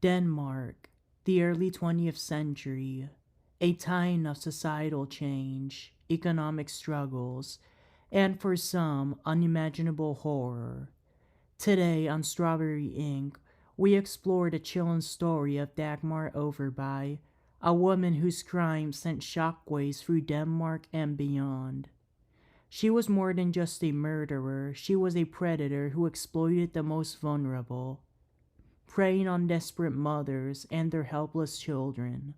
Denmark, the early 20th century, a time of societal change, economic struggles, and for some, unimaginable horror. Today on Strawberry Ink., we explore the chilling story of Dagmar Overbye, a woman whose crimes sent shockwaves through Denmark and beyond. She was more than just a murderer, she was a predator who exploited the most vulnerable, preying on desperate mothers and their helpless children.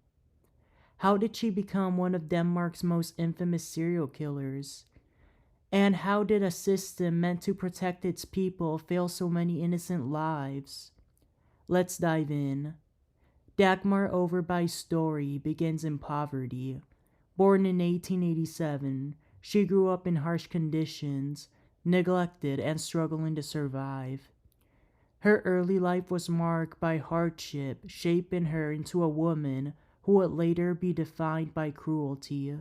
How did she become one of Denmark's most infamous serial killers? And how did a system meant to protect its people fail so many innocent lives? Let's dive in. Dagmar Overbye's story begins in poverty. Born in 1887, she grew up in harsh conditions, neglected and struggling to survive. Her early life was marked by hardship, shaping her into a woman who would later be defined by cruelty.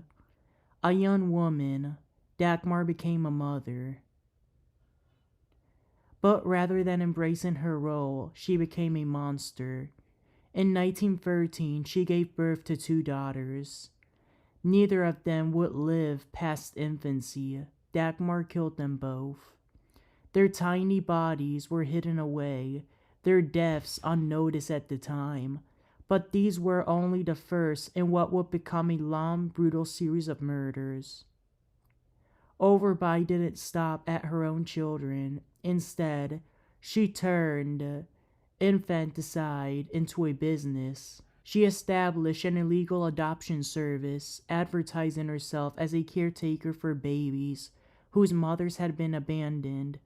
A young woman, Dagmar became a mother. But rather than embracing her role, she became a monster. In 1913, she gave birth to two daughters. Neither of them would live past infancy. Dagmar killed them both. Their tiny bodies were hidden away, their deaths unnoticed at the time, but these were only the first in what would become a long, brutal series of murders. Overbye didn't stop at her own children. Instead, she turned infanticide into a business. She established an illegal adoption service, advertising herself as a caretaker for babies whose mothers had been abandoned,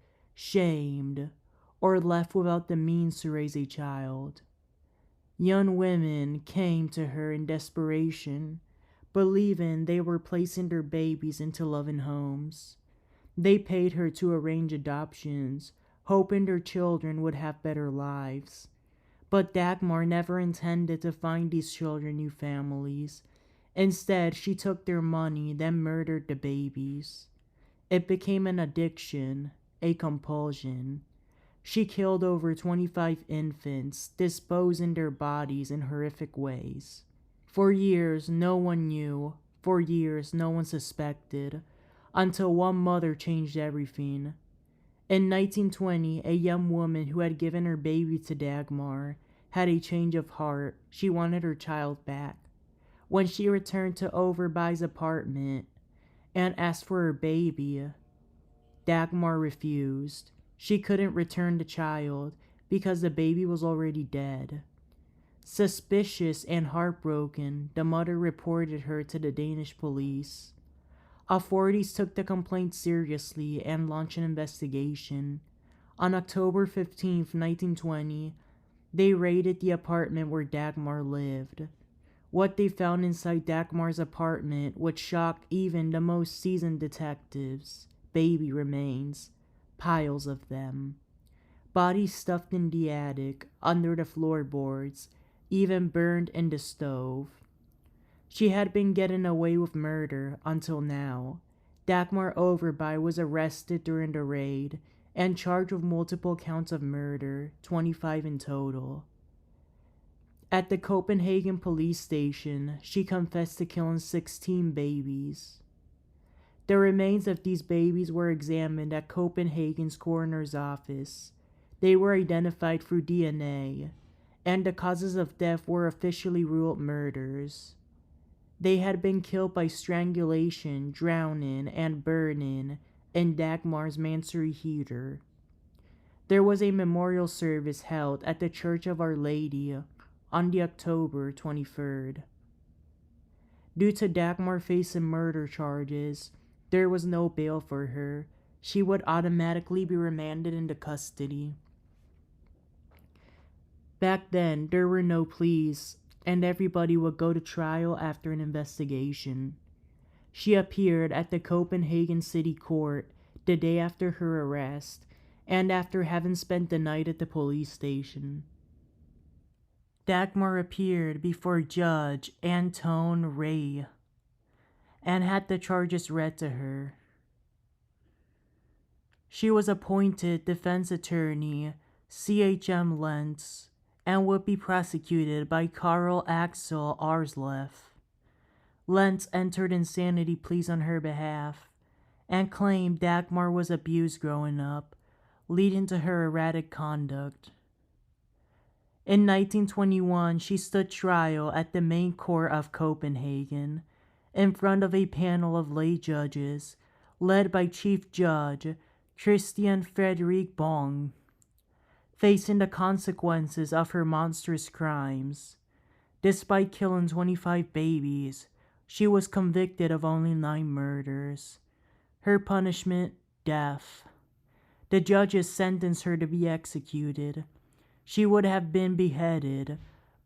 shamed, or left without the means to raise a child. Young women came to her in desperation, believing they were placing their babies into loving homes. They paid her to arrange adoptions, hoping their children would have better lives. But Dagmar never intended to find these children new families. Instead, she took their money, then murdered the babies. It became an addiction, a compulsion. She killed over 25 infants, disposing their bodies in horrific ways. For years, no one knew. For years, no one suspected. Until one mother changed everything. In 1920, a young woman who had given her baby to Dagmar had a change of heart. She wanted her child back. When she returned to Overbye's apartment and asked for her baby, Dagmar refused. She couldn't return the child because the baby was already dead. Suspicious and heartbroken, the mother reported her to the Danish police. Authorities took the complaint seriously and launched an investigation. On October 15, 1920, they raided the apartment where Dagmar lived. What they found inside Dagmar's apartment would shock even the most seasoned detectives. Baby remains, piles of them. Bodies stuffed in the attic, under the floorboards, even burned in the stove. She had been getting away with murder until now. Dagmar Overbye was arrested during the raid and charged with multiple counts of murder, 25 in total. At the Copenhagen police station, she confessed to killing 16 babies. The remains of these babies were examined at Copenhagen's coroner's office. They were identified through DNA, and the causes of death were officially ruled murders. They had been killed by strangulation, drowning, and burning in Dagmar's Mansory heater. There was a memorial service held at the Church of Our Lady on the October 23rd. Due to Dagmar facing murder charges, there was no bail for her. She would automatically be remanded into custody. Back then, there were no pleas, and everybody would go to trial after an investigation. She appeared at the Copenhagen City Court the day after her arrest, and after having spent the night at the police station. Dagmar appeared before Judge Anton Ray and had the charges read to her. She was appointed defense attorney CHM Lentz and would be prosecuted by Karl Axel Arsleff. Lentz entered insanity pleas on her behalf and claimed Dagmar was abused growing up, leading to her erratic conduct. In 1921, she stood trial at the main court of Copenhagen in front of a panel of lay judges led by Chief Judge Christian Frederik Bong. Facing the consequences of her monstrous crimes, despite killing 25 babies, she was convicted of only 9 murders. Her punishment, death. The judges sentenced her to be executed. She would have been beheaded,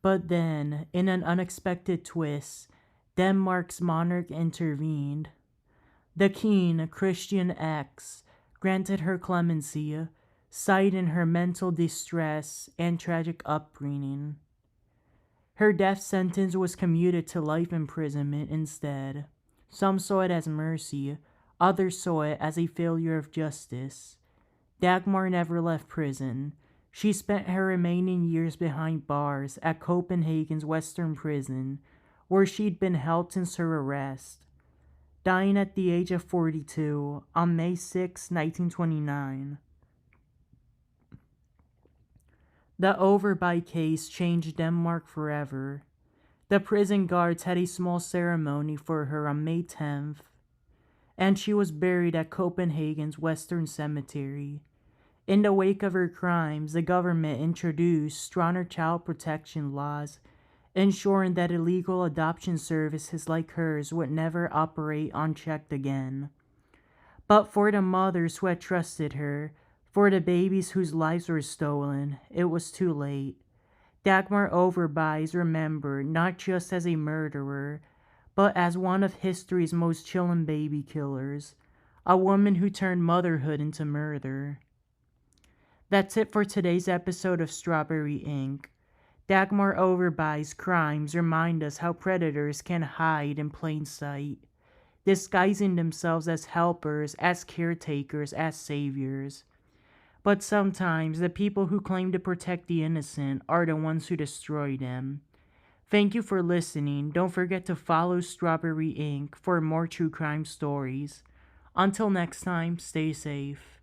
but then, in an unexpected twist, Denmark's monarch intervened. The king, Christian X, granted her clemency, citing her mental distress and tragic upbringing. Her death sentence was commuted to life imprisonment instead. Some saw it as mercy, others saw it as a failure of justice. Dagmar never left prison. She spent her remaining years behind bars at Copenhagen's Western Prison, where she'd been held since her arrest, dying at the age of 42 on May 6, 1929. The Overbye case changed Denmark forever. The prison guards had a small ceremony for her on May 10th, and she was buried at Copenhagen's Western Cemetery. In the wake of her crimes, the government introduced stronger child protection laws, ensuring that illegal adoption services like hers would never operate unchecked again. But for the mothers who had trusted her, for the babies whose lives were stolen, it was too late. Dagmar Overbye is remembered not just as a murderer, but as one of history's most chilling baby killers, a woman who turned motherhood into murder. That's it for today's episode of Strawberry Ink. Dagmar Overbye's crimes remind us how predators can hide in plain sight, disguising themselves as helpers, as caretakers, as saviors. But sometimes the people who claim to protect the innocent are the ones who destroy them. Thank you for listening. Don't forget to follow Strawberry Ink for more true crime stories. Until next time, stay safe.